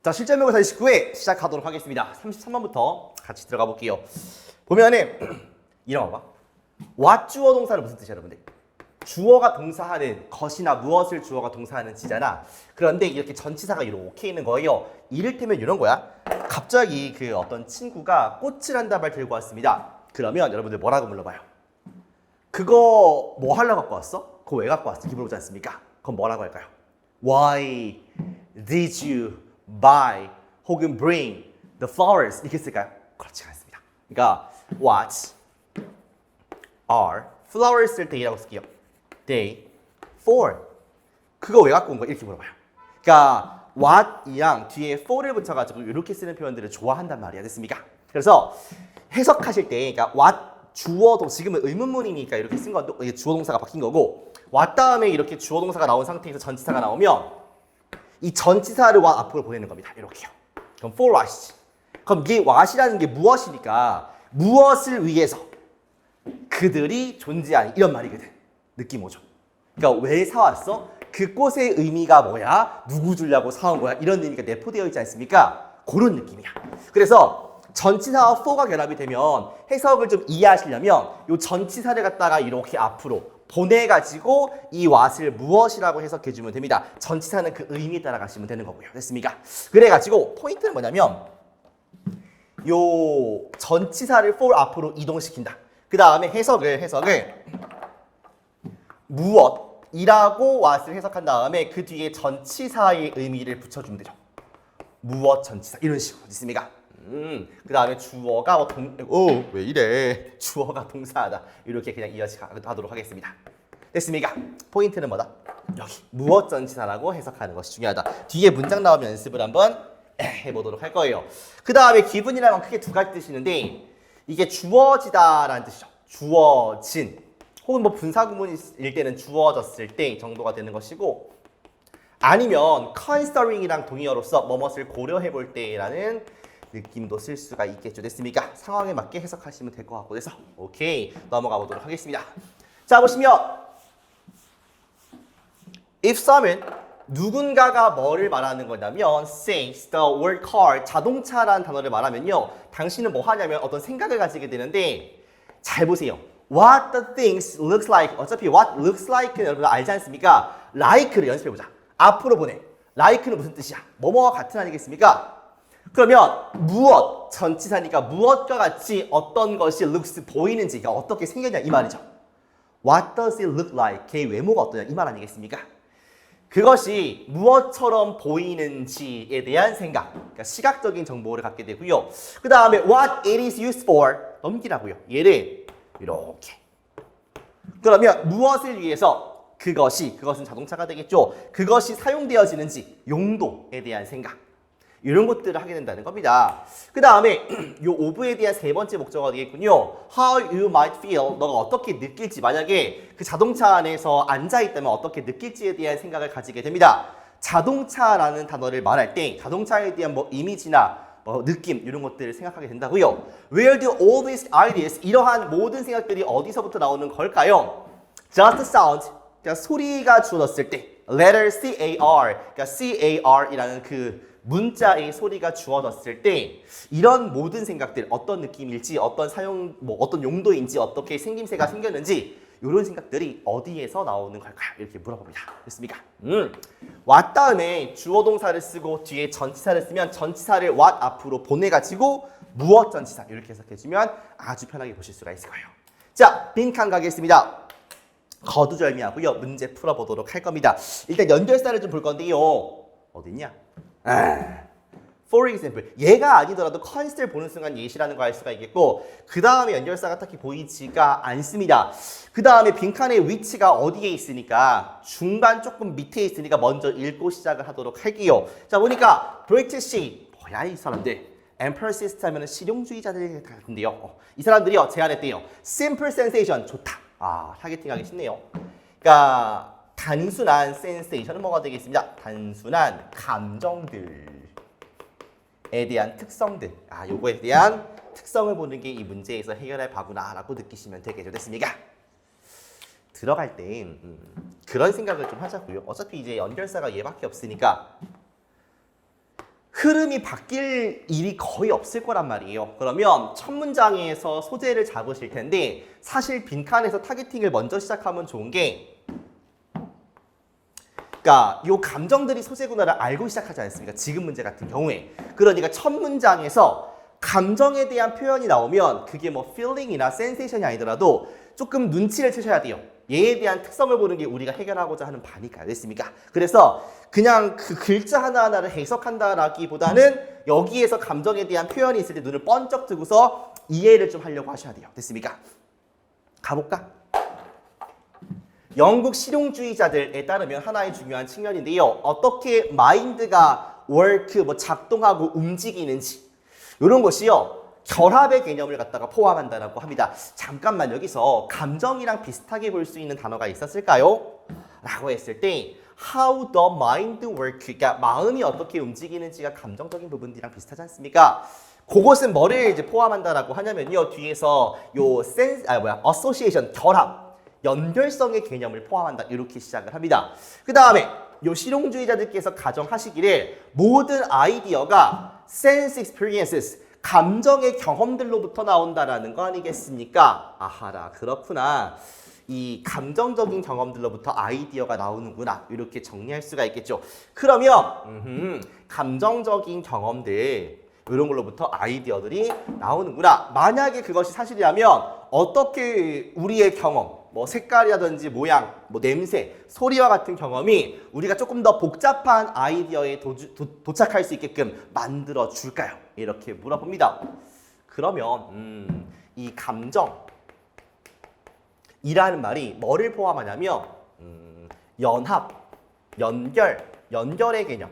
자, 실전명사 49회 시작하도록 하겠습니다. 33번부터 같이 들어가 볼게요. 보면은 이런 거 봐. what 주어 동사는 무슨 뜻이야, 여러분들? 주어가 동사하는 것이나 무엇을 주어가 동사하는 지잖아. 그런데 이렇게 전치사가 이렇게 있는 거예요. 이를테면 이런 거야. 갑자기 그 어떤 친구가 꽃을 한 다발 들고 왔습니다. 그러면 여러분들 뭐라고 물어봐요? 그거 뭐 하려고 갖고 왔어? 그거 왜 갖고 왔어? 이렇게 물어보지 않습니까? 그럼 뭐라고 할까요? Why did you buy 혹은 bring the flowers? 이렇게 쓸까요? 그렇지 않습니다. 그러니까 what are flowers 쓸 때 이라고 쓸게요. They for 그거 왜 갖고 온 거야? 이렇게 물어봐요. 그러니까 what이랑 뒤에 for를 붙여가지고 이렇게 쓰는 표현들을 좋아한단 말이야. 됐습니까? 그래서 해석하실 때 그러니까 what 주어도 지금은 의문문이니까 이렇게 쓴 건데 이게 주어 동사가 바뀐 거고 what 다음에 이렇게 주어 동사가 나온 상태에서 전치사가 나오면 이 전치사를 what 앞으로 보내는 겁니다. 이렇게요. 그럼 for what이지. 그럼 이게 what이라는 게 무엇이니까 무엇을 위해서 그들이 존재하는 이런 말이거든. 느낌 오죠? 그러니까 왜 사왔어? 그 꽃의 의미가 뭐야? 누구 주려고 사온 거야? 이런 의미가 내포되어 있지 않습니까? 그런 느낌이야. 그래서 전치사와 for가 결합이 되면 해석을 좀 이해하시려면 이 전치사를 갖다가 이렇게 앞으로 보내가지고 이 what을 무엇이라고 해석해주면 됩니다. 전치사는 그 의미에 따라 가시면 되는 거고요. 됐습니까? 그래가지고 포인트는 뭐냐면 요 전치사를 for 앞으로 이동시킨다. 그 다음에 해석을 무엇이라고 what을 해석한 다음에 그 뒤에 전치사의 의미를 붙여주면 되죠. 무엇 전치사 이런 식으로 됐습니까? 그 다음에 주어가 왜 이래? 주어가 동사하다. 이렇게 그냥 이어가도록 하겠습니다. 됐습니까? 포인트는 뭐다? 여기 무엇 전치사라고 해석하는 것이 중요하다. 뒤에 문장 나오면 연습을 한번 해보도록 할 거예요. 그 다음에 기분이라는 건 크게 두 가지 뜻이 있는데 이게 주어지다라는 뜻이죠. 주어진 혹은 뭐 분사구문일 때는 주어졌을 때 정도가 되는 것이고 아니면 considering이랑 동의어로서 뭐뭇을 고려해 볼 때라는 느낌도 쓸 수가 있겠죠. 됐습니까? 상황에 맞게 해석하시면 될 것 같고 그래서 오케이 넘어가 보도록 하겠습니다. 자 보시면 if some은 누군가가 뭐를 말하는 거냐면 says the word car 자동차라는 단어를 말하면요 당신은 뭐 하냐면 어떤 생각을 가지게 되는데 잘 보세요. What the things looks like 어차피 what looks like는 여러분 알지 않습니까? like를 연습해보자. 앞으로 보내. like는 무슨 뜻이야? 뭐뭐와 같은 아니겠습니까? 그러면 무엇 전치사니까 무엇과 같이 어떤 것이 looks 보이는지가 어떻게 생겼냐 이 말이죠. What does it look like? 걔의 외모가 어떠냐 이 말 아니겠습니까? 그것이 무엇처럼 보이는지에 대한 생각, 그러니까 시각적인 정보를 갖게 되고요. 그 다음에 what it is used for 넘기라고요. 얘를 이렇게. 그러면 무엇을 위해서 그것은 자동차가 되겠죠. 그것이 사용되어지는지 용도에 대한 생각. 이런 것들을 하게 된다는 겁니다. 그 다음에 이 of에 대한 세 번째 목적어가 되겠군요. How you might feel, 너가 어떻게 느낄지 만약에 그 자동차 안에서 앉아있다면 어떻게 느낄지에 대한 생각을 가지게 됩니다. 자동차라는 단어를 말할 때 자동차에 대한 뭐 이미지나 느낌 이런 것들을 생각하게 된다고요. Where do all these ideas, 이러한 모든 생각들이 어디서부터 나오는 걸까요? Just sound, 그러니까 소리가 주어졌을 때 letter C-A-R, 그러니까 C-A-R이라는 그 문자의 소리가 주어졌을 때 이런 모든 생각들 어떤 느낌일지 어떤 사용 어떤 용도인지 어떻게 생김새가 생겼는지 이런 생각들이 어디에서 나오는 걸까요? 이렇게 물어봅니다. 됐습니까? what 다음에 주어 동사를 쓰고 뒤에 전치사를 쓰면 전치사를 what 앞으로 보내가지고 무엇 전치사 이렇게 해석해주면 아주 편하게 보실 수가 있을 거예요. 자, 빈칸 가겠습니다. 거두절미하고요. 문제 풀어보도록 할 겁니다. 일단 연결사를 좀 볼 건데요. 어딨냐? For example, 얘가 아니더라도 consider 보는 순간 예시라는 거 알 수가 있겠고 그 다음에 연결사가 딱히 보이지가 않습니다. 그 다음에 빈칸의 위치가 어디에 있으니까 중간 조금 밑에 있으니까 먼저 읽고 시작을 하도록 할게요. 자 보니까 British, 뭐야 이 사람들 empiricist 하면 실용주의자들 같은데요. 이 사람들이요 제안했대요. Simple sensation, 좋다. 타겟팅하기 쉽네요. 그러니까 단순한 센세이션은 뭐가 되겠습니다? 단순한 감정들에 대한 특성들. 요거에 대한 특성을 보는 게 이 문제에서 해결할 바구나라고 느끼시면 되겠죠. 됐습니까? 들어갈 때 그런 생각을 좀 하자고요. 어차피 이제 연결사가 얘밖에 없으니까 흐름이 바뀔 일이 거의 없을 거란 말이에요. 그러면 첫 문장에서 소재를 잡으실 텐데 사실 빈칸에서 타겟팅을 먼저 시작하면 좋은 게 그러니까 요 감정들이 소재구나를 알고 시작하지 않습니까? 지금 문제 같은 경우에. 그러니까 첫 문장에서 감정에 대한 표현이 나오면 그게 뭐 feeling이나 sensation이 아니더라도 조금 눈치를 채셔야 돼요. 얘에 대한 특성을 보는 게 우리가 해결하고자 하는 바니까요. 됐습니까? 그래서 그냥 그 글자 하나하나를 해석한다라기보다는 여기에서 감정에 대한 표현이 있을 때 눈을 번쩍 뜨고서 이해를 좀 하려고 하셔야 돼요. 됐습니까? 가볼까? 영국 실용주의자들에 따르면 하나의 중요한 측면인데요. 어떻게 마인드가 작동하고 움직이는지 이런 것이요. 결합의 개념을 갖다가 포함한다라고 합니다. 잠깐만 여기서 감정이랑 비슷하게 볼 수 있는 단어가 있었을까요? 라고 했을 때 how the mind work, 그러니까 마음이 어떻게 움직이는지가 감정적인 부분들이랑 비슷하지 않습니까? 그것은 뭐를 이제 포함한다라고 하냐면요. 뒤에서 요 association, 결합, 연결성의 개념을 포함한다. 이렇게 시작을 합니다. 그 다음에 요 실용주의자들께서 가정하시기를 모든 아이디어가 sense experiences, 감정의 경험들로부터 나온다라는 거 아니겠습니까? 아하라, 그렇구나. 이 감정적인 경험들로부터 아이디어가 나오는구나. 이렇게 정리할 수가 있겠죠. 그러면 감정적인 경험들 이런 걸로부터 아이디어들이 나오는구나. 만약에 그것이 사실이라면 어떻게 우리의 경험, 뭐 색깔이라든지 모양, 뭐 냄새, 소리와 같은 경험이 우리가 조금 더 복잡한 아이디어에 도착할 수 있게끔 만들어 줄까요? 이렇게 물어봅니다. 그러면 이 감정이라는 말이 뭐를 포함하냐면 연합, 연결의 개념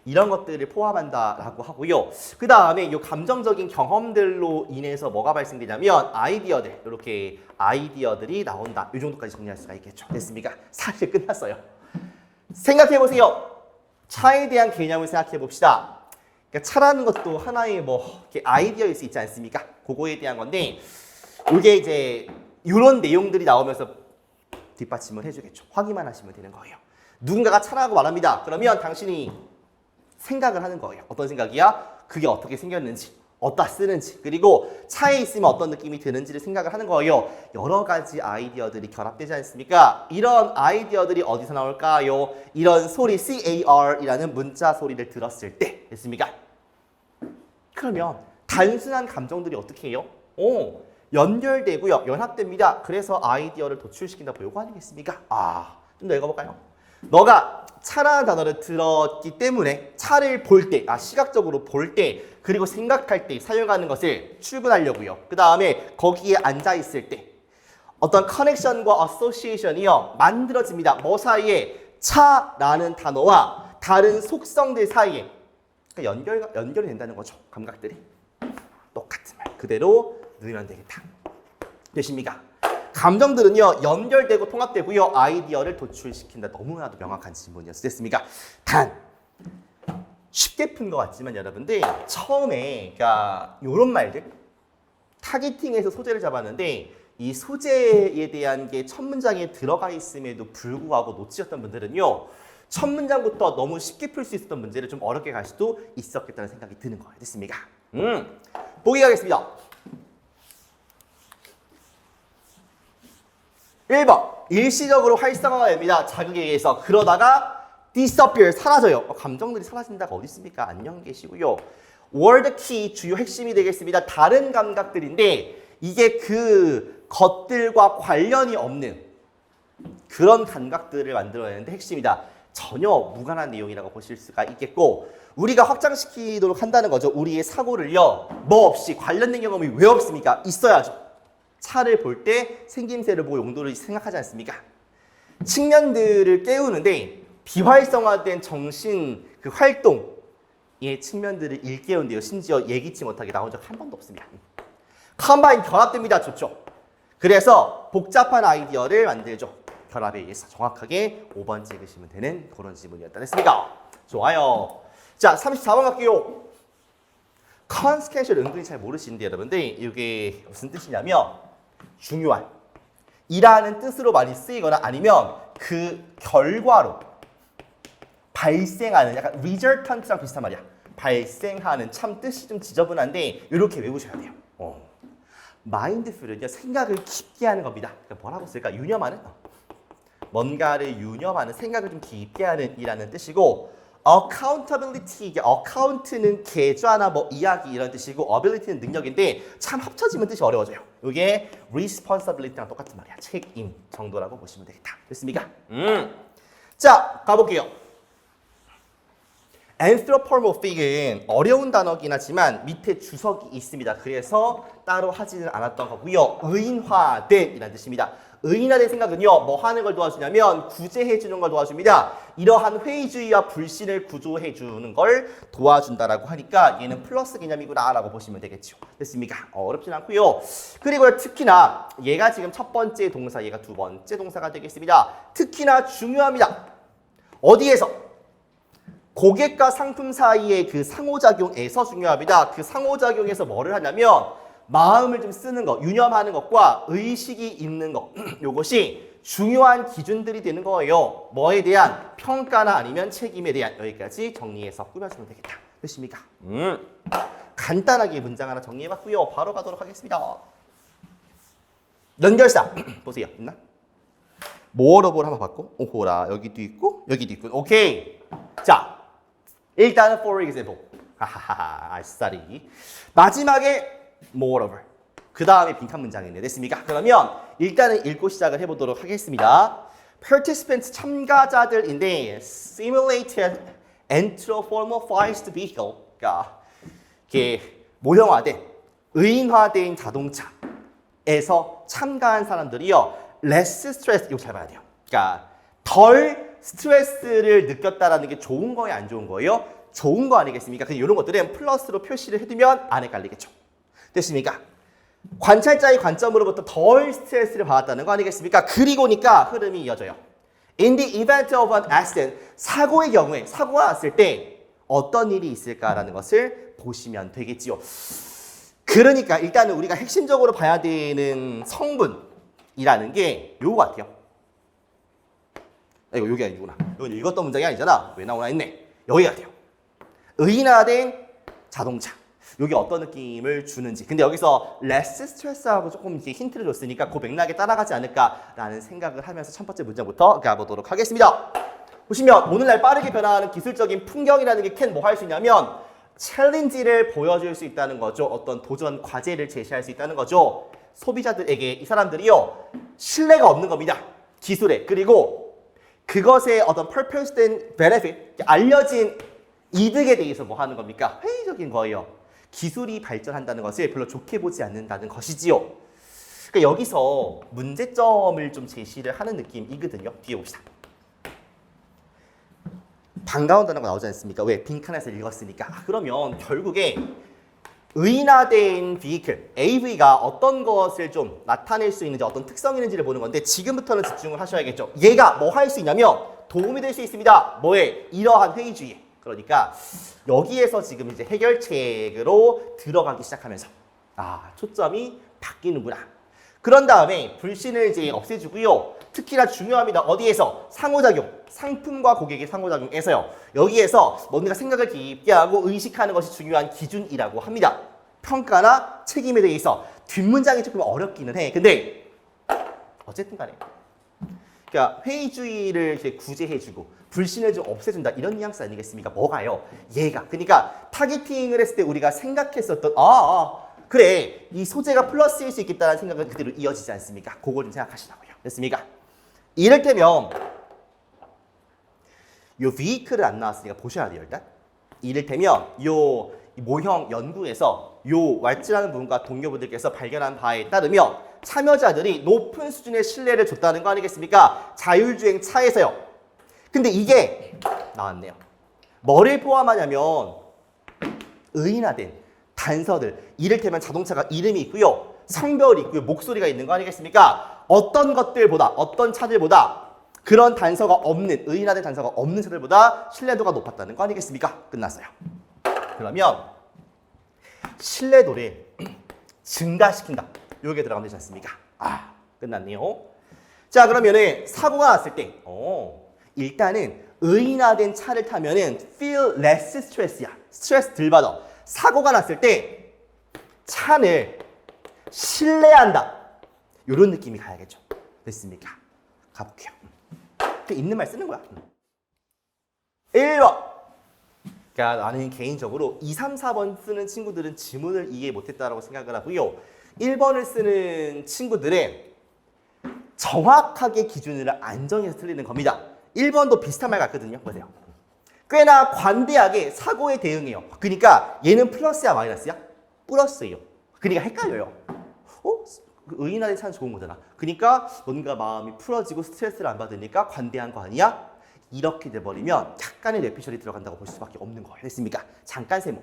이런 것들을 포함한다라고 하고요. 그 다음에 이 감정적인 경험들로 인해서 뭐가 발생되냐면 아이디어들, 이렇게 아이디어들이 나온다. 이 정도까지 정리할 수가 있겠죠. 됐습니까? 사실 끝났어요. 생각해보세요. 차에 대한 개념을 생각해봅시다. 그러니까 차라는 것도 하나의 아이디어일 수 있지 않습니까? 그거에 대한 건데 이게 이제 이런 내용들이 나오면서 뒷받침을 해주겠죠. 확인만 하시면 되는 거예요. 누군가가 차라고 말합니다. 그러면 당신이 생각을 하는 거예요. 어떤 생각이야? 그게 어떻게 생겼는지, 어디다 쓰는지, 그리고 차에 있으면 어떤 느낌이 드는지를 생각을 하는 거예요. 여러 가지 아이디어들이 결합되지 않습니까? 이런 아이디어들이 어디서 나올까요? 이런 소리 CAR이라는 문자 소리를 들었을 때 됐습니까? 그러면 단순한 감정들이 어떻게 해요? 연결되고요. 연합됩니다. 그래서 아이디어를 도출시킨다고 요거 아니겠습니까? 좀 더 읽어볼까요? 너가 차라는 단어를 들었기 때문에 차를 볼 때, 시각적으로 볼 때, 그리고 생각할 때 사용하는 것을 출근하려고요. 그 다음에 거기에 앉아있을 때 어떤 커넥션과 어소시에이션이요 만들어집니다. 뭐 사이에? 차라는 단어와 다른 속성들 사이에 연결이 된다는 거죠. 감각들이. 똑같은 말 그대로 넣으면 되겠다. 되십니까? 감정들은요 연결되고 통합되고요 아이디어를 도출시킨다. 너무나도 명확한 질문이었어요. 됐습니까? 단 쉽게 푼 것 같지만 여러분들 처음에 그러니까 이런 말들 타겟팅에서 소재를 잡았는데 이 소재에 대한 게 첫 문장에 들어가 있음에도 불구하고 놓치셨던 분들은요 첫 문장부터 너무 쉽게 풀 수 있었던 문제를 좀 어렵게 갈 수도 있었겠다는 생각이 드는 거예요. 됐습니까? 보기 가겠습니다. 1번 일시적으로 활성화가 됩니다. 자극에 의해서. 그러다가 disappear 사라져요. 감정들이 사라진다가 어디 있습니까? 안녕 계시고요. word key 주요 핵심이 되겠습니다. 다른 감각들인데 이게 그 것들과 관련이 없는 그런 감각들을 만들어내는데 핵심이다. 전혀 무관한 내용이라고 보실 수가 있겠고 우리가 확장시키도록 한다는 거죠. 우리의 사고를요. 뭐 없이 관련된 경험이 왜 없습니까? 있어야죠. 차를 볼 때 생김새를 보고 용도를 생각하지 않습니까? 측면들을 깨우는데 비활성화된 정신 그 활동의 측면들을 일깨우는데요. 심지어 예기치 못하게 나온 적 한 번도 없습니다. 컴바인 결합됩니다. 좋죠. 그래서 복잡한 아이디어를 만들죠. 결합에 의해서 정확하게 5번 찍으시면 되는 그런 지문이었다. 됐습니까? 좋아요. 자, 34번 갈게요. 컨스켄셜 은근히 잘 모르시는데 여러분들 이게 무슨 뜻이냐면 중요한 이라는 뜻으로 많이 쓰이거나 아니면 그 결과로 발생하는 약간 resultant랑 비슷한 말이야. 발생하는 참 뜻이 좀 지저분한데 이렇게 외우셔야 돼요. 마인드풀은요 생각을 깊게 하는 겁니다. 그러니까 뭐라고 쓸까? 유념하는 뭔가를 유념하는 생각을 좀 깊게 하는 이라는 뜻이고 accountability 이게 account는 계좌나 뭐 이야기 이런 뜻이고 ability는 능력인데 참 합쳐지면 뜻이 어려워져요. 이게 responsibility랑 똑같은 말이야. 책임 정도라고 보시면 되겠다. 됐습니까? 자 가볼게요. anthropomorphic은 어려운 단어긴 하지만 밑에 주석이 있습니다. 그래서 따로 하지는 않았던 거고요. 의인화된 이라는 뜻입니다. 의인화된 생각은요. 뭐 하는 걸 도와주냐면 구제해 주는 걸 도와줍니다. 이러한 회의주의와 불신을 구조해 주는 걸 도와준다라고 하니까 얘는 플러스 개념이구나 라고 보시면 되겠죠. 됐습니까? 어렵진 않고요. 그리고 특히나 얘가 지금 첫 번째 동사, 얘가 두 번째 동사가 되겠습니다. 특히나 중요합니다. 어디에서? 고객과 상품 사이의 그 상호작용에서 중요합니다. 그 상호작용에서 뭐를 하냐면 마음을 좀 쓰는 것, 유념하는 것과 의식이 있는 것 요것이 중요한 기준들이 되는 거예요. 뭐에 대한 평가나 아니면 책임에 대한 여기까지 정리해서 꾸며주면 되겠다. 됐습니까? 간단하게 문장 하나 정리해봤고요. 바로 가도록 하겠습니다. 연결사 보세요. 있나? 모어러블 한번 봤고 오호라 여기도 있고 여기도 있고 오케이. 자 일단은 for example 하하하 아싸리 마지막에 moreover 그 다음에 빈칸 문장이네. 됐습니까? 그러면 일단은 읽고 시작을 해보도록 하겠습니다. Participants 참가자들인데 simulated anthropomorphized vehicle 그러니까 이렇게 모형화된 의인화된 자동차에서 참가한 사람들이요 less stress 이거 잘 봐야 돼요. 그러니까 덜 스트레스를 느꼈다라는 게 좋은 거예요, 안 좋은 거예요? 좋은 거 아니겠습니까? 그냥 이런 것들은 플러스로 표시를 해두면 안 헷갈리겠죠. 됐습니까? 관찰자의 관점으로부터 덜 스트레스를 받았다는 거 아니겠습니까? 그리고니까 흐름이 이어져요. In the event of an accident, 사고의 경우에 사고가 났을 때 어떤 일이 있을까라는 것을 보시면 되겠지요. 그러니까 일단은 우리가 핵심적으로 봐야 되는 성분이라는 게 요거 같아요. 이거 여기 아니구나. 이건 읽었던 문장이 아니잖아. 왜 나오나 했네. 여기 같아요. 의인화된 자동차. 여기 어떤 느낌을 주는지. 근데 여기서 less stress하고 조금 이렇게 힌트를 줬으니까 그 맥락에 따라가지 않을까라는 생각을 하면서 첫 번째 문장부터 가보도록 하겠습니다. 보시면 오늘날 빠르게 변화하는 기술적인 풍경이라는 게 캔 뭐 할 수 있냐면 챌린지를 보여줄 수 있다는 거죠. 어떤 도전 과제를 제시할 수 있다는 거죠. 소비자들에게 이 사람들이요. 신뢰가 없는 겁니다. 기술에. 그리고 그것의 어떤 purpose된 benefit, 알려진 이득에 대해서 뭐 하는 겁니까? 회의적인 거예요. 기술이 발전한다는 것을 별로 좋게 보지 않는다는 것이지요. 그러니까 여기서 문제점을 좀 제시를 하는 느낌이거든요. 뒤에 봅시다. 반가운 단어가 나오지 않습니까? 왜? 빈칸에서 읽었으니까. 그러면 결국에 의인화된 vehicle, AV가 어떤 것을 좀 나타낼 수 있는지 어떤 특성이 있는지를 보는 건데 지금부터는 집중을 하셔야겠죠. 얘가 뭐 할 수 있냐면 도움이 될 수 있습니다. 뭐에? 이러한 회의주의에. 그러니까 여기에서 지금 이제 해결책으로 들어가기 시작하면서 초점이 바뀌는구나. 그런 다음에 불신을 이제 없애주고요. 특히나 중요합니다. 어디에서? 상호작용. 상품과 고객의 상호작용에서요. 여기에서 뭔가 생각을 깊게 하고 의식하는 것이 중요한 기준이라고 합니다. 평가나 책임에 대해서 뒷문장이 조금 어렵기는 해. 근데 어쨌든 간에 그러니까 회의주의를 이렇게 구제해주고 불신을 좀 없애준다 이런 뉘앙스 아니겠습니까? 뭐가요? 얘가. 그러니까 타겟팅을 했을 때 우리가 생각했었던 그래 이 소재가 플러스일 수 있겠다는 생각은 그대로 이어지지 않습니까? 그걸 좀 생각하시라고요. 됐습니까? 이를테면 요 vehicle을 안 나왔으니까 보셔야 돼요. 일단 이를테면 요 모형 연구에서 요 왈츠라는 분과 동료분들께서 발견한 바에 따르면 참여자들이 높은 수준의 신뢰를 줬다는 거 아니겠습니까? 자율주행 차에서요. 근데 이게 나왔네요. 뭐를 포함하냐면 의인화된 단서들. 이를테면 자동차가 이름이 있고요. 성별이 있고요. 목소리가 있는 거 아니겠습니까? 어떤 것들보다 어떤 차들보다 그런 단서가 없는 의인화된 단서가 없는 차들보다 신뢰도가 높았다는 거 아니겠습니까? 끝났어요. 그러면 신뢰도를 증가시킨다. 요게 들어가면 되지 않습니까? 끝났네요. 자 그러면은 사고가 났을 때 일단은 의인화된 차를 타면은 feel less stress야. 스트레스 덜 받아. 사고가 났을 때 차를 신뢰한다. 이런 느낌이 가야겠죠. 됐습니까? 가볼게요. 있는 말 쓰는 거야. 1번. 그러니까 나는 개인적으로 2, 3, 4번 쓰는 친구들은 지문을 이해 못했다라고 생각을 하고요. 1번을 쓰는 친구들은 정확하게 기준을 안 정해서 틀리는 겁니다. 1번도 비슷한 말 같거든요. 보세요. 꽤나 관대하게 사고에 대응해요. 그러니까 얘는 플러스야 마이너스야? 플러스예요. 그러니까 헷갈려요. 의인화된 차는 좋은 거잖아. 그러니까 뭔가 마음이 풀어지고 스트레스를 안 받으니까 관대한 거 아니야? 이렇게 돼버리면 약간의 뇌피셜이 들어간다고 볼 수밖에 없는 거예요. 됐습니까? 잠깐 세모.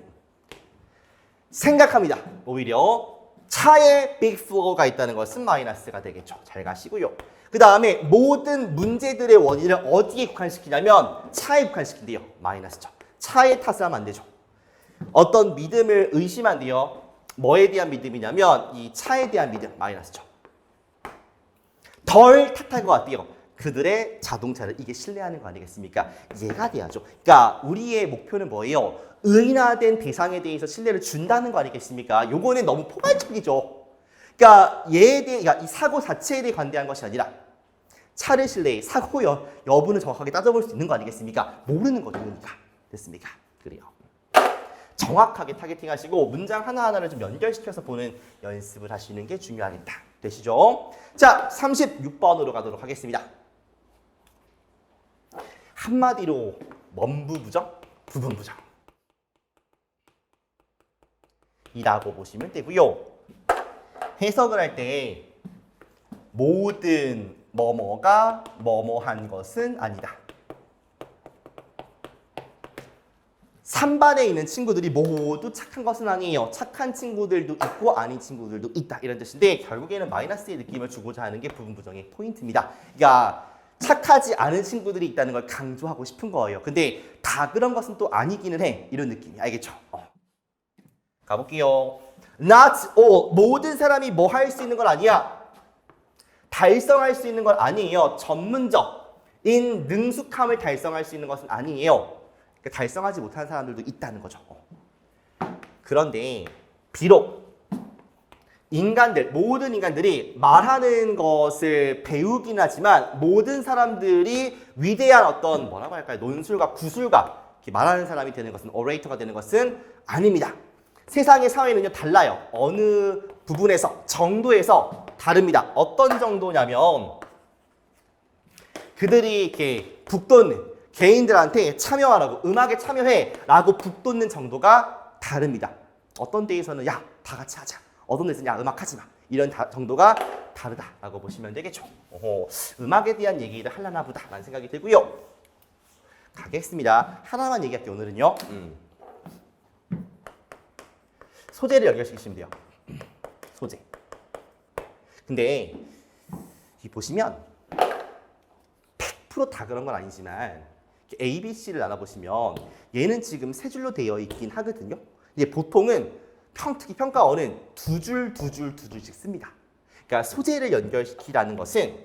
생각합니다. 오히려 차에 빅 플로우가 있다는 것은 마이너스가 되겠죠. 잘 가시고요. 그 다음에 모든 문제들의 원인을 어디에 국한시키냐면 차에 국한시킨대요. 마이너스죠. 차에 탓을 하면 안 되죠. 어떤 믿음을 의심한대요. 뭐에 대한 믿음이냐면 이 차에 대한 믿음, 마이너스죠. 덜 탓할 것 같대요. 그들의 자동차를 이게 신뢰하는 거 아니겠습니까? 이해가 돼야죠. 그러니까 우리의 목표는 뭐예요? 의인화된 대상에 대해서 신뢰를 준다는 거 아니겠습니까? 요거는 너무 포괄적이죠. 그러니까 얘에 대해, 그러니까 이 사고 자체에 대해 관대한 것이 아니라 차를 신뢰해 사고 여부는 정확하게 따져볼 수 있는 거 아니겠습니까? 모르는 거죠, 그러니까. 됐습니까? 그래요. 정확하게 타겟팅하시고 문장 하나하나를 좀 연결시켜서 보는 연습을 하시는 게 중요하겠다. 되시죠? 자, 36번으로 가도록 하겠습니다. 한마디로 원부부정, 부분부정 이라고 보시면 되고요. 해석을 할 때 모든 뭐뭐가 뭐뭐한 것은 아니다. 3반에 있는 친구들이 모두 착한 것은 아니에요. 착한 친구들도 있고 아닌 친구들도 있다. 이런 뜻인데 결국에는 마이너스의 느낌을 주고자 하는 게 부분부정의 포인트입니다. 그러니까 착하지 않은 친구들이 있다는 걸 강조하고 싶은 거예요. 근데 다 그런 것은 또 아니기는 해. 이런 느낌이. 알겠죠? 가볼게요. Not all. 모든 사람이 뭐 할 수 있는 건 아니야. 달성할 수 있는 건 아니에요. 전문적인 능숙함을 달성할 수 있는 것은 아니에요. 그러니까 달성하지 못한 사람들도 있다는 거죠. 그런데 비록 인간들, 모든 인간들이 말하는 것을 배우긴 하지만 모든 사람들이 위대한 어떤 뭐라고 할까요? 논술가, 구술가 이렇게 말하는 사람이 되는 것은 오레이터가 되는 것은 아닙니다. 세상의 사회는요 달라요. 어느 부분에서 정도에서 다릅니다. 어떤 정도냐면 그들이 이렇게 북돋는 개인들한테 참여하라고 음악에 참여해 라고 북돋는 정도가 다릅니다. 어떤 데에서는 야 다 같이 하자. 어떤 데서는 야 음악하지 마. 이런 정도가 다르다라고 보시면 되겠죠. 음악에 대한 얘기를 하려나 보다 라는 생각이 들고요. 가겠습니다. 하나만 얘기할게요. 오늘은요. 소재를 연결시키시면 돼요. 소재. 근데 이 보시면 100% 다 그런 건 아니지만 A, B, C를 나눠보시면 얘는 지금 세 줄로 되어 있긴 하거든요. 근데 보통은 특히 평가원은 두 줄씩 씁니다. 그러니까 소재를 연결시키라는 것은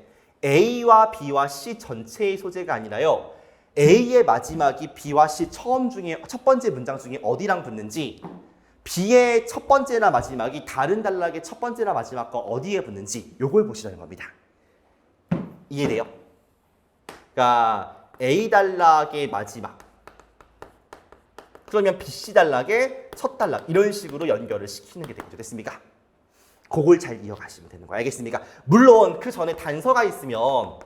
A와 B와 C 전체의 소재가 아니라요. A의 마지막이 B와 C 첫 번째 문장 중에 어디랑 붙는지 B의 첫 번째나 마지막이 다른 단락의 첫 번째나 마지막과 어디에 붙는지 요걸 보시라는 겁니다. 이해돼요? 그러니까 A 단락의 마지막 그러면 BC 단락의 첫 단락 이런 식으로 연결을 시키는 게 되겠죠. 됐습니까? 그걸 잘 이어가시면 되는 거예요. 알겠습니까? 물론 그 전에 단서가 있으면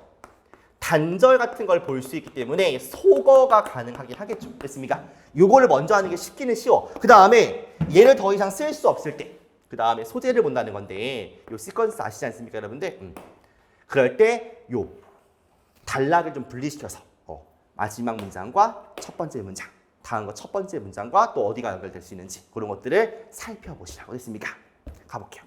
단절 같은 걸 볼 수 있기 때문에 소거가 가능하긴 하겠죠. 됐습니까? 요거를 먼저 하는 게 쉽기는 쉬워. 그 다음에 얘를 더 이상 쓸 수 없을 때 그 다음에 소재를 본다는 건데 요 시퀀스 아시지 않습니까 여러분들? 그럴 때 요 단락을 좀 분리시켜서 마지막 문장과 첫 번째 문장 다음 거 첫 번째 문장과 또 어디가 연결될 수 있는지 그런 것들을 살펴보시라고 됐습니까? 가볼게요.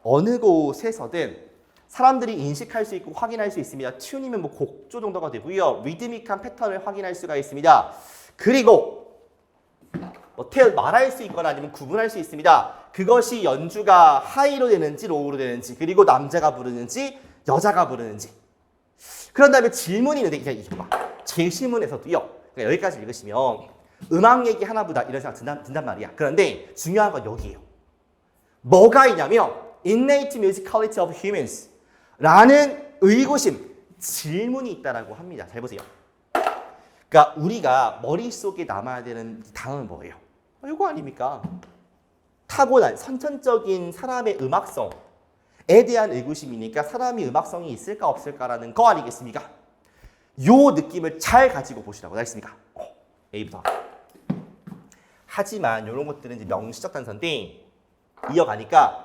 어느 곳에서든 사람들이 인식할 수 있고 확인할 수 있습니다. 튠이면 뭐 곡조 정도가 되고요. 리드믹한 패턴을 확인할 수가 있습니다. 그리고 말할 수 있거나 아니면 구분할 수 있습니다. 그것이 연주가 하이로 되는지 로우로 되는지 그리고 남자가 부르는지 여자가 부르는지 그런 다음에 질문이 있는데 이게 봐. 제시문에서도요. 그러니까 여기까지 읽으시면 음악 얘기 하나보다 이런 생각 든단 말이야. 그런데 중요한 건 여기예요. 뭐가 있냐면 innate musicality of humans 라는 의구심, 질문이 있다라고 합니다. 잘 보세요. 그러니까 우리가 머릿속에 남아야 되는 단어는 뭐예요? 이거 아닙니까? 타고난 선천적인 사람의 음악성에 대한 의구심이니까 사람이 음악성이 있을까 없을까라는 거 아니겠습니까? 요 느낌을 잘 가지고 보시라고 했습니까? A부터. 하지만 이런 것들은 이제 명시적 단서인데 이어가니까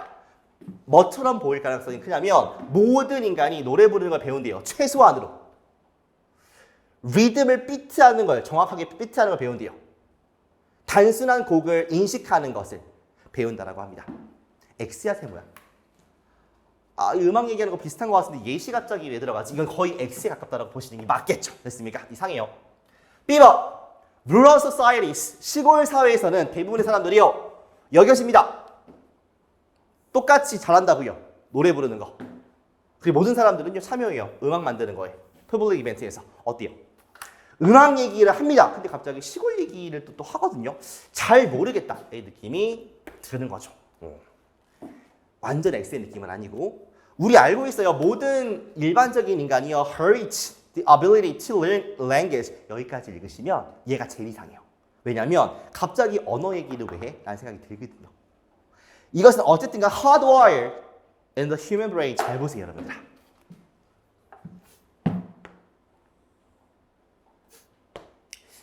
뭐처럼 보일 가능성이 크냐면 모든 인간이 노래 부르는 걸 배운대요. 최소한으로. 리듬을 비트하는 걸 정확하게 비트하는 걸 배운대요. 단순한 곡을 인식하는 것을 배운다라고 합니다. X야 세모야. 음악 얘기하는 거 비슷한 것 같은데 예시 갑자기 왜 들어가지? 이건 거의 X에 가깝다라고 보시는 게 맞겠죠. 됐습니까? 이상해요. B번 Rural societies, 시골 사회에서는 대부분의 사람들이요 여겨집니다. 똑같이 잘한다고요. 노래 부르는 거. 그리고 모든 사람들은요 참여해요. 음악 만드는 거에. 퍼블릭 이벤트에서. 어때요? 음악 얘기를 합니다. 근데 갑자기 시골 얘기를 또 하거든요. 잘 모르겠다. 이 느낌이 드는 거죠. 완전 X의 느낌은 아니고 우리 알고 있어요. 모든 일반적인 인간이요. Hurt the ability to learn language. 여기까지 읽으시면 얘가 제일 이상해요. 왜냐하면 갑자기 언어 얘기를 왜 해? 라는 생각이 들거든요. 이것은 어쨌든가 hardwired in the human brain. 잘 보세요, 여러분들.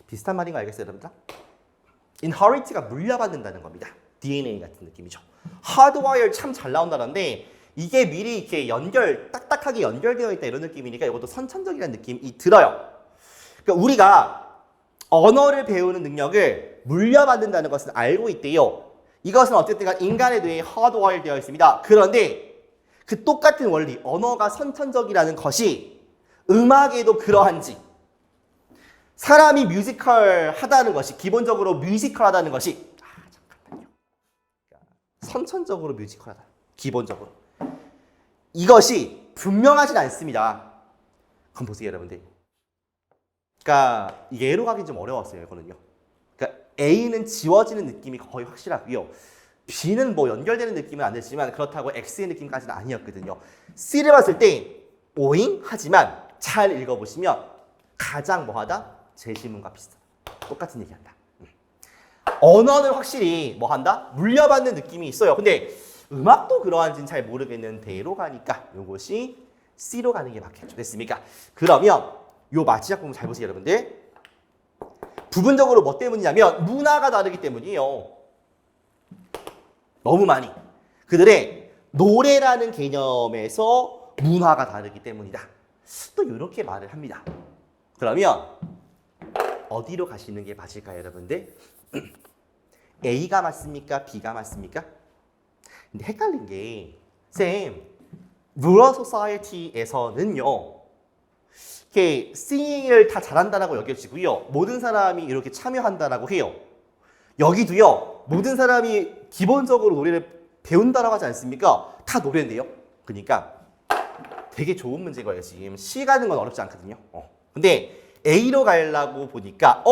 비슷한 말인 거 알겠어요, 여러분들? inherit가 물려받는다는 겁니다. DNA 같은 느낌이죠. hardwired 참 잘 나온다는데 이게 미리 이렇게 딱딱하게 연결되어 있다 이런 느낌이니까 이것도 선천적이라는 느낌이 들어요. 그러니까 우리가 언어를 배우는 능력을 물려받는다는 것은 알고 있대요. 이것은 어쨌든 인간의 뇌에 hardwired 되어 있습니다. 그런데 그 똑같은 원리, 언어가 선천적이라는 것이 음악에도 그러한지 사람이 뮤지컬하다는 것이 기본적으로 뮤지컬하다는 것이 잠깐만요. 선천적으로 뮤지컬하다. 기본적으로. 이것이 분명하진 않습니다. 그럼 보세요, 여러분들. 그러니까 예로 가긴 좀 어려웠어요, 이거는요. 그러니까 A는 지워지는 느낌이 거의 확실하고요. B는 뭐 연결되는 느낌은 안 됐지만 그렇다고 X의 느낌까지는 아니었거든요. C를 봤을 때 오잉 하지만 잘 읽어보시면 가장 뭐하다? 제시문과 비슷하다. 똑같은 얘기한다. 언어는 확실히 뭐한다? 물려받는 느낌이 있어요. 근데 음악도 그러한지는 잘 모르겠는 대로 가니까 이것이 C로 가는 게 맞겠죠. 됐습니까? 그러면 요 마지막 부분 잘 보세요, 여러분들. 부분적으로 뭐 때문이냐면 문화가 다르기 때문이에요. 너무 많이. 그들의 노래라는 개념에서 문화가 다르기 때문이다. 또 이렇게 말을 합니다. 그러면 어디로 가시는 게 맞을까요, 여러분들? A가 맞습니까? B가 맞습니까? 근데 헷갈린 게 쌤, rural society에서는요 이렇게 singing을 다 잘한다라고 여겨지고요. 모든 사람이 이렇게 참여한다라고 해요. 여기도요. 모든 사람이 기본적으로 노래를 배운다라고 하지 않습니까? 다 노래인데요. 그러니까 되게 좋은 문제인 거예요. 지금 C 가는 건 어렵지 않거든요. 근데 A로 가려고 보니까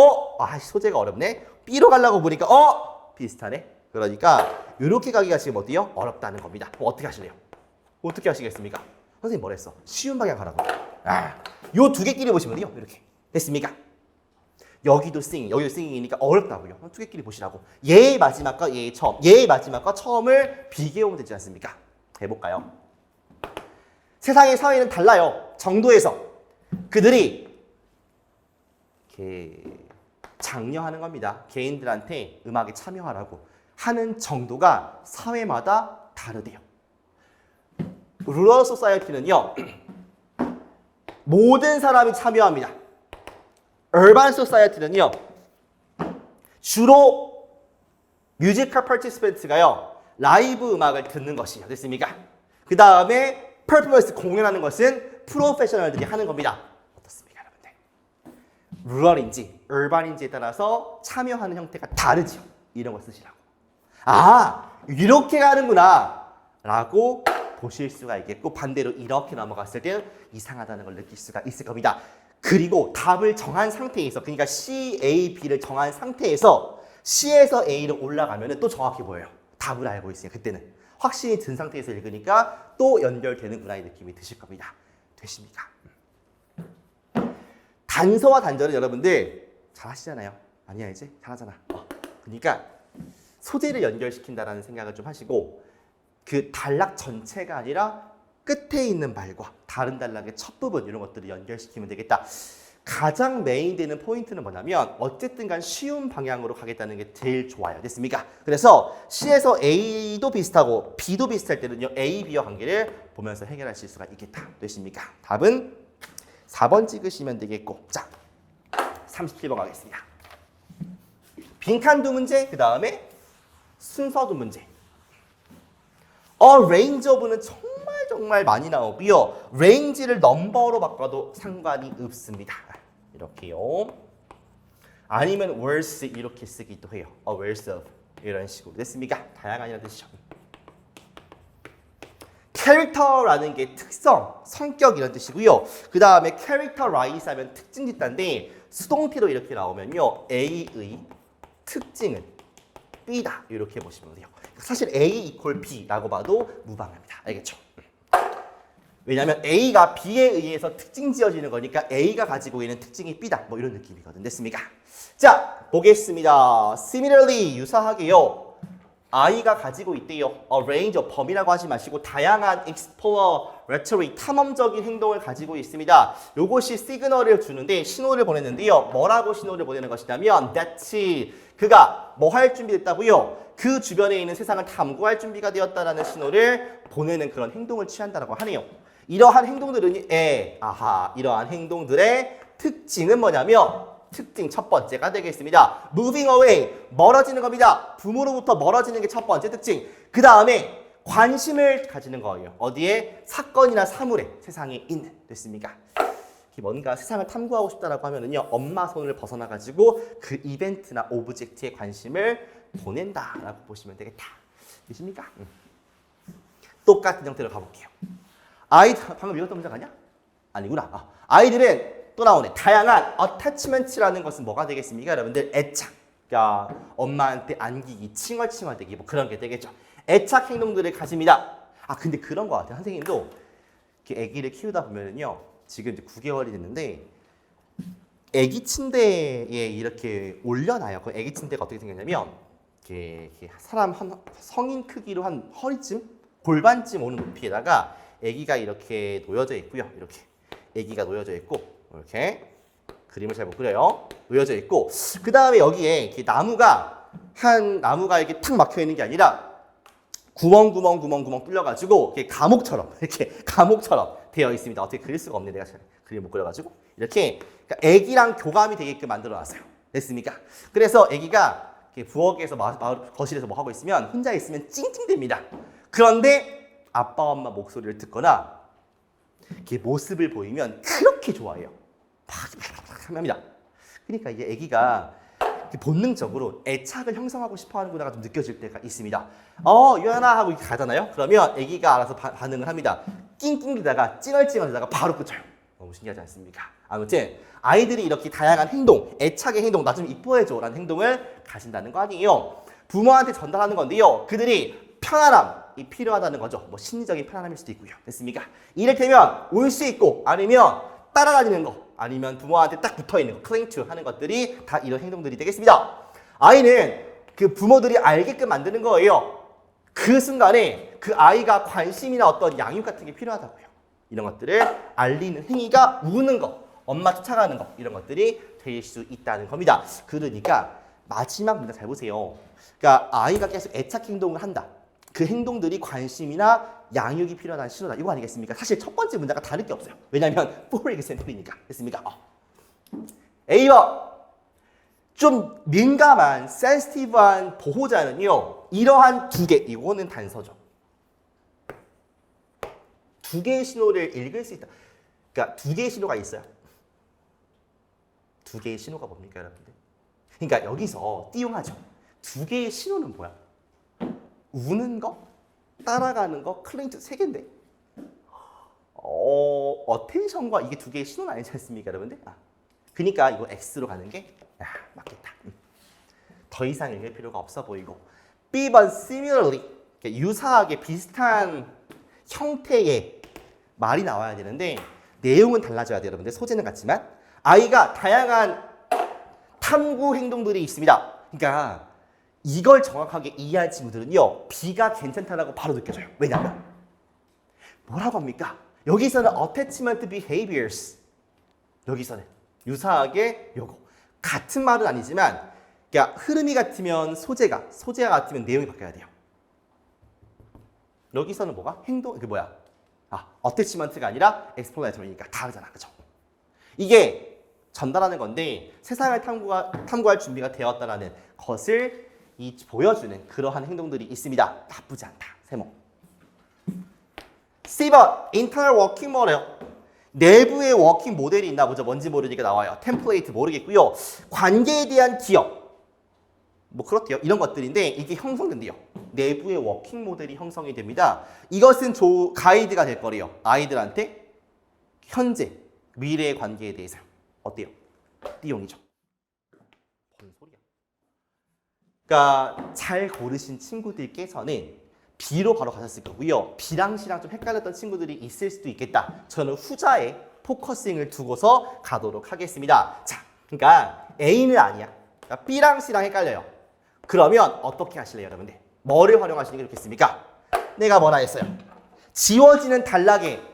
소재가 어렵네. B로 가려고 보니까 비슷하네. 그러니까 이렇게 가기가 지금 어때요? 어렵다는 겁니다. 어떻게 하실래요? 어떻게 하시겠습니까? 선생님 뭐라 했어? 쉬운 방향 가라고. 요 두 개끼리 보시면 돼요. 이렇게. 됐습니까? 여기도 sing, 여기도 sing이니까 어렵다고요. 두 개끼리 보시라고. 얘의 마지막과 얘의 처음, 얘의 마지막과 처음을 비교해보면 되지 않습니까? 해볼까요? 세상의 사회는 달라요. 정도에서. 그들이 이렇게 장려하는 겁니다. 개인들한테 음악에 참여하라고 하는 정도가 사회마다 다르대요. 루럴 소사이어티는요. 모든 사람이 참여합니다. 얼반 소사이어티는요. 주로 뮤지컬 파티시펜트가요. 라이브 음악을 듣는 것이요. 됐습니까? 그 다음에 퍼포먼스 공연하는 것은 프로페셔널들이 하는 겁니다. 어떻습니까, 여러분들? 루럴인지 얼반인지에 따라서 참여하는 형태가 다르죠. 이런 거 쓰시라고. 이렇게 가는구나 라고 보실 수가 있겠고 반대로 이렇게 넘어갔을 때는 이상하다는 걸 느낄 수가 있을 겁니다. 그리고 답을 정한 상태에서, 그러니까 C, A, B를 정한 상태에서 C에서 A로 올라가면 또 정확히 보여요. 답을 알고 있으니까 그때는. 확신이 든 상태에서 읽으니까 또 연결되는구나 이 느낌이 드실 겁니다. 되십니까? 단서와 단절은 여러분들 잘 하시잖아요. 아니야 이제? 잘하잖아. 그러니까 소재를 연결시킨다라는 생각을 좀 하시고 그 단락 전체가 아니라 끝에 있는 말과 다른 단락의 첫 부분 이런 것들을 연결시키면 되겠다. 가장 메인 되는 포인트는 뭐냐면 어쨌든 간 쉬운 방향으로 가겠다는 게 제일 좋아요. 됐습니까? 그래서 C에서 A도 비슷하고 B도 비슷할 때는요. A, B와 관계를 보면서 해결하실 수가 있겠다. 됐습니까? 답은 4번 찍으시면 되겠고 자, 37번 가겠습니다. 빈칸 두 문제, 그 다음에 순서 두 문제. range of는 정말 많이 나오고요. range를 넘버로 바꿔도 상관이 없습니다. 이렇게요. 아니면 worse 이렇게 쓰기도 해요. worse of 이런 식으로 됐습니까? 다양한이라는 뜻이죠. 캐릭터라는 게 특성, 성격 이런 뜻이고요. 그 다음에 characterize 하면 특징 짓다인데 수동태로 이렇게 나오면요. A의 특징은 B다. 이렇게 보시면 돼요. 사실 A equal B라고 봐도 무방합니다. 알겠죠? 왜냐하면 A가 B에 의해서 특징 지어지는 거니까 A가 가지고 있는 특징이 B다. 뭐 이런 느낌이거든. 됐습니까? 자, 보겠습니다. Similarly, 유사하게요. I가 가지고 있대요. range of 범위라고 하지 마시고 다양한 exploratory, 탐험적인 행동을 가지고 있습니다. 요것이 시그널을 주는데 신호를 보냈는데요. 뭐라고 신호를 보내는 것이냐면 that 그가 뭐 할 준비됐다고요. 그 주변에 있는 세상을 탐구할 준비가 되었다라는 신호를 보내는 그런 행동을 취한다라고 하네요. 이러한 행동들은 이러한 행동들의 특징은 뭐냐면 특징 첫 번째가 되겠습니다. Moving away, 멀어지는 겁니다. 부모로부터 멀어지는 게 첫 번째 특징. 그 다음에 관심을 가지는 거예요. 어디에? 사건이나 사물에, 세상에 있는. 됐습니까? 뭔가 세상을 탐구하고 싶다라고 하면은요, 엄마 손을 벗어나가지고 그 이벤트나 오브젝트에 관심을 보낸다라고 보시면 되겠다. 되십니까? 똑같은 형태로 가볼게요. 방금 읽었던 문장 아니야? 아니구나. 아이들은 또 나오네. 다양한 attachment라는 것은 뭐가 되겠습니까? 여러분들 애착. 그러니까 엄마한테 안기기, 칭얼칭얼대기 뭐 그런 게 되겠죠. 애착 행동들을 가집니다. 근데 그런 것 같아요. 선생님도 이렇게 아기를 키우다 보면은요. 지금 이제 9개월이 됐는데 아기 침대에 이렇게 올려놔요. 그 아기 침대가 어떻게 생겼냐면 이렇게 사람 성인 크기로 한 허리쯤, 골반쯤 오는 높이에다가 아기가 이렇게 놓여져 있고요. 이렇게 아기가 놓여져 있고 이렇게 그림을 잘 못 그려요. 놓여져 있고 그 다음에 여기에 이렇게 나무가 이렇게 탁 막혀 있는 게 아니라 구멍 뚫려가지고 이렇게 감옥처럼 되어 있습니다. 어떻게 그릴 수가 없네. 내가 잘 그림 못 그려가지고 이렇게 그러니까 아기랑 교감이 되게끔 만들어놨어요. 됐습니까? 그래서 아기가 부엌에서 거실에서 뭐 하고 있으면 혼자 있으면 찡찡댑니다. 그런데 아빠 엄마 목소리를 듣거나 이렇게 모습을 보이면 그렇게 좋아해요. 막 합니다. 그러니까 이게 아기가 본능적으로 애착을 형성하고 싶어 하는구나가 좀 느껴질 때가 있습니다. 유연아 하고 이렇게 가잖아요. 그러면 아기가 알아서 반응을 합니다. 낑낑대다가 찡얼찡얼대다가 바로 끝쳐요. 너무 신기하지 않습니까? 아무튼 아이들이 이렇게 다양한 행동, 애착의 행동, 나 좀 이뻐해줘 라는 행동을 가진다는 거 아니에요. 부모한테 전달하는 건데요. 그들이 편안함이 필요하다는 거죠. 뭐 심리적인 편안함일 수도 있고요. 됐습니까? 이를테면 올 수 있고 아니면 따라다니는 거 아니면 부모한테 딱 붙어있는 거, cling to 하는 것들이 다 이런 행동들이 되겠습니다. 아이는 그 부모들이 알게끔 만드는 거예요. 그 순간에 그 아이가 관심이나 어떤 양육 같은 게 필요하다고요. 이런 것들을 알리는 행위가 우는 거, 엄마 쫓아가는 거 이런 것들이 될 수 있다는 겁니다. 그러니까 마지막 문장 잘 보세요. 그러니까 아이가 계속 애착 행동을 한다. 그 행동들이 관심이나 양육이 필요한 신호다. 이거 아니겠습니까? 사실 첫 번째 문장과 다를 게 없어요. 왜냐하면 for example이니까. 됐습니까? A번 좀 민감한, 센시티브한 보호자는요. 이러한 두 개, 이거는 단서죠. 두 개의 신호를 읽을 수 있다. 그러니까 두 개의 신호가 있어요. 두 개의 신호가 뭡니까, 여러분들? 그러니까 여기서 띄용하죠. 두 개의 신호는 뭐야? 우는 거, 따라가는 거, 클레인트 세 개인데. attention과 이게 두 개의 신호는 아니지 않습니까, 여러분들? 그러니까 이거 X로 가는 게 맞겠다. 더 이상 읽을 필요가 없어 보이고. B번 similarly, 유사하게 비슷한 형태의 말이 나와야 되는데 내용은 달라져야 돼요, 여러분들. 소재는 같지만 아이가 다양한 탐구 행동들이 있습니다. 그러니까 이걸 정확하게 이해한 친구들은요, B가 괜찮다라고 바로 느껴져요. 왜냐하면 뭐라고 합니까? 여기서는 attachment behaviors, 여기서는 유사하게 요거 같은 말은 아니지만, 그러니까 흐름이 같으면 소재가 같으면 내용이 바뀌어야 돼요. 여기서는 뭐가? 행동, 이게 뭐야? attachment가 아니라 explanator니까 다르잖아, 그죠? 이게 전달하는 건데 세상을 탐구할 준비가 되었다라는 것을 보여주는 그러한 행동들이 있습니다. 나쁘지 않다. 세모. C번 internal working model. 내부의 워킹 모델이 있나 보죠. 뭔지 모르니까 나와요. 템플레이트 모르겠고요. 관계에 대한 기억. 뭐 그렇대요. 이런 것들인데 이게 형성된대요. 내부의 워킹 모델이 형성이 됩니다. 이것은 가이드가 될 거래요. 아이들한테 현재, 미래의 관계에 대해서. 어때요? 띠용이죠. 뭔 소리야? 그러니까 잘 고르신 친구들께서는 B로 바로 가셨을 거고요. B랑 C랑 좀 헷갈렸던 친구들이 있을 수도 있겠다. 저는 후자에 포커싱을 두고서 가도록 하겠습니다. 자, 그러니까 A는 아니야. 그러니까 B랑 C랑 헷갈려요. 그러면 어떻게 하실래요, 여러분들? 뭐를 활용하시는 게 좋겠습니까? 내가 뭐라 했어요? 지워지는 단락의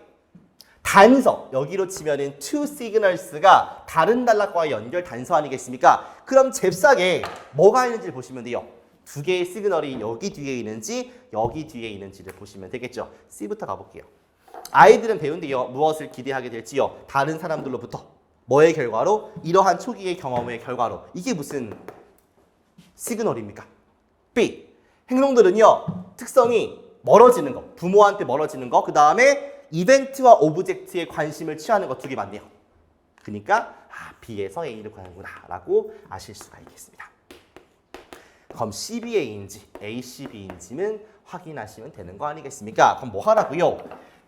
단서, 여기로 치면은 two signals가 다른 단락과의 연결 단서 아니겠습니까? 그럼 잽싸게 뭐가 있는지를 보시면 돼요. 두 개의 시그널이 여기 뒤에 있는지 여기 뒤에 있는지를 보시면 되겠죠. C부터 가볼게요. 아이들은 배운대요. 무엇을 기대하게 될지요. 다른 사람들로부터. 뭐의 결과로? 이러한 초기의 경험의 결과로. 이게 무슨 시그널입니까? B. 행동들은요. 특성이 멀어지는 거. 부모한테 멀어지는 거. 그 다음에 이벤트와 오브젝트에 관심을 취하는 거 두 개 맞네요. 그러니까 B에서 A를 구하는구나 라고 아실 수가 있겠습니다. 그럼 CBA인지 ACB인지는 확인하시면 되는 거 아니겠습니까? 그럼 뭐 하라고요?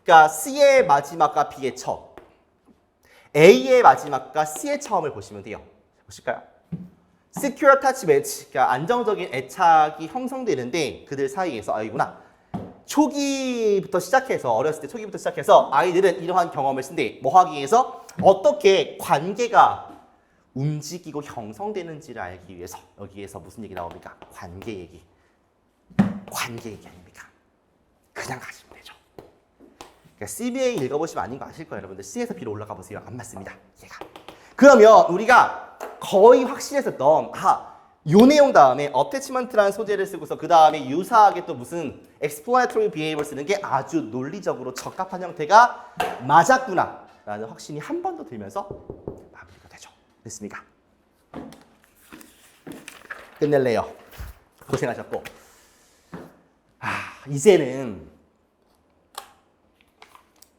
그러니까 C의 마지막과 B의 처음, A의 마지막과 C의 처음을 보시면 돼요. 보실까요? Secure attachment, 그러니까 안정적인 애착이 형성되는데 그들 사이에서 이구나. 초기부터 시작해서 어렸을 때 초기부터 시작해서 아이들은 이러한 경험을 쓴대. 뭐 하기 위해서? 어떻게 관계가 움직이고 형성되는지를 알기 위해서. 여기에서 무슨 얘기 나옵니까? 관계 얘기. 관계 얘기 아닙니까? 그냥 가시면 되죠. 그러니까 CBA 읽어보시면 아닌 거 아실 거예요, 여러분들. C에서 B로 올라가 보세요. 안 맞습니다. 얘가. 그러면 우리가 거의 확신했었던 요 내용 다음에 attachment라는 소재를 쓰고서 그 다음에 유사하게 또 무슨 explanatory behavior 쓰는 게 아주 논리적으로 적합한 형태가 맞았구나 라는 확신이 한 번 더 들면서 마무리가 되죠. 됐습니까? 끝낼래요. 고생하셨고. 이제는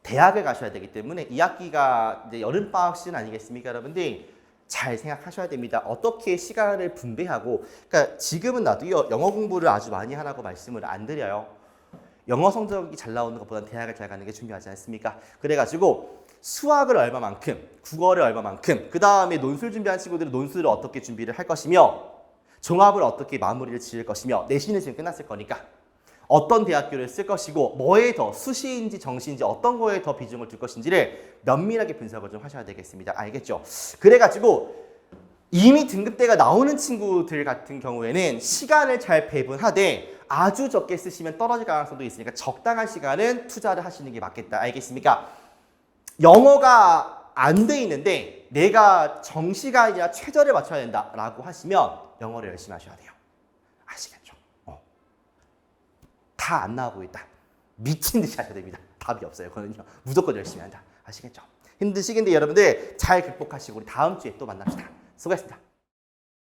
대학을 가셔야 되기 때문에 2학기가 이제 여름방학 시즌 아니겠습니까, 여러분들? 잘 생각하셔야 됩니다. 어떻게 시간을 분배하고, 그러니까 지금은 나도요, 영어 공부를 아주 많이 하라고 말씀을 안 드려요. 영어 성적이 잘 나오는 것보다는 대학을 잘 가는 게 중요하지 않습니까? 그래가지고 수학을 얼마만큼, 국어를 얼마만큼, 그 다음에 논술 준비한 친구들은 논술을 어떻게 준비를 할 것이며, 종합을 어떻게 마무리를 지을 것이며, 내신은 지금 끝났을 거니까 어떤 대학교를 쓸 것이고, 뭐에 더 수시인지 정시인지 어떤 거에 더 비중을 둘 것인지를 면밀하게 분석을 좀 하셔야 되겠습니다. 알겠죠? 그래가지고 이미 등급대가 나오는 친구들 같은 경우에는 시간을 잘 배분하되 아주 적게 쓰시면 떨어질 가능성도 있으니까 적당한 시간은 투자를 하시는 게 맞겠다. 알겠습니까? 영어가 안 돼 있는데 내가 정시가 아니라 최저를 맞춰야 된다라고 하시면 영어를 열심히 하셔야 돼요. 아시겠죠? 다 안 나오고 있다. 미친 듯이 하셔야 됩니다. 답이 없어요. 그거는요. 무조건 열심히 한다. 아시겠죠? 힘드시긴데 여러분들 잘 극복하시고 우리 다음 주에 또 만납시다. 수고하셨습니다.